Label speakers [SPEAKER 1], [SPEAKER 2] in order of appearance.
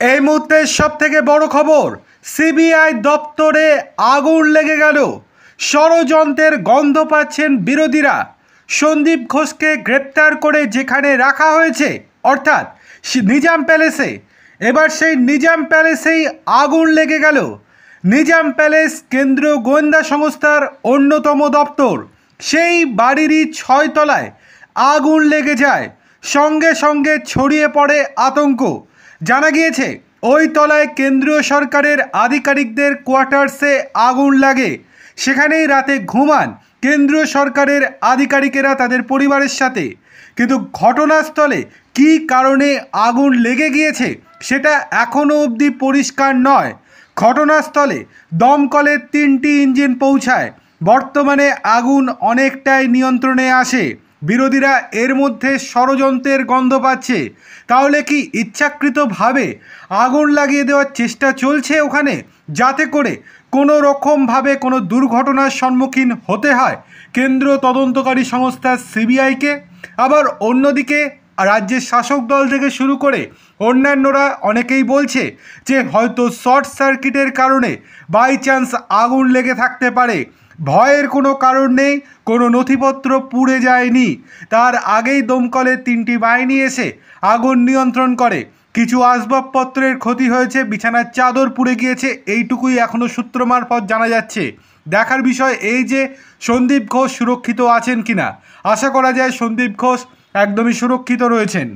[SPEAKER 1] এই মুহূর্তে সবথেকে বড় খবর, সিবিআই দপ্তরে আগুন লেগে গেল। ষড়যন্ত্রের গন্ধ পাচ্ছেন বিরোধীরা। সন্দীপ ঘোষকে গ্রেপ্তার করে যেখানে রাখা হয়েছে, অর্থাৎ নিজাম প্যালেসে, এবার সেই নিজাম প্যালেসেই আগুন লেগে গেল। নিজাম প্যালেস কেন্দ্রীয় গোয়েন্দা সংস্থার অন্যতম দপ্তর। সেই বাড়িরই 6 তলায় আগুন লেগে যায়। সঙ্গে সঙ্গে ছড়িয়ে পড়ে আতঙ্ক। জানা গিয়েছে ওই তলায় কেন্দ্রীয় সরকারের আধিকারিকদের কোয়ার্টার্সে আগুন লাগে। সেখানেই রাতে ঘুমান কেন্দ্রীয় সরকারের আধিকারিকেরা তাদের পরিবারের সাথে। কিন্তু ঘটনাস্থলে কী কারণে আগুন লেগে গিয়েছে সেটা এখনও অবধি পরিষ্কার নয়। ঘটনাস্থলে দমকলের 3টি ইঞ্জিন পৌঁছায়। বর্তমানে আগুন অনেকটাই নিয়ন্ত্রণে আসে। বিরোধীরা এর মধ্যে ষড়যন্ত্রের গন্ধ পাচ্ছে। তাহলে কি ইচ্ছাকৃতভাবে আগুন লাগিয়ে দেওয়ার চেষ্টা চলছে ওখানে, যাতে করে কোনো রকমভাবে কোনো দুর্ঘটনার সম্মুখীন হতে হয় কেন্দ্রীয় তদন্তকারী সংস্থা সিবিআইকে? আবার অন্যদিকে রাজ্যের শাসক দল থেকে শুরু করে অন্যান্যরা অনেকেই বলছে যে হয়তো শর্ট সার্কিটের কারণে বাই চান্স আগুন লেগে থাকতে পারে। ভয়ের কোনো কারণ নেই, কোনো নথিপত্র পুড়ে যায়নি। তার আগেই দমকলের 3টি বাহিনী এসে আগুন নিয়ন্ত্রণ করে। কিছু আসবাবপত্রের ক্ষতি হয়েছে, বিছানার চাদর পুড়ে গিয়েছে, এইটুকুই এখনও সূত্র মারফত জানা যাচ্ছে। দেখার বিষয় এই যে সন্দীপ ঘোষ সুরক্ষিত আছেন কিনা। আশা করা যায় সন্দীপ ঘোষ একদমই সুরক্ষিত রয়েছেন।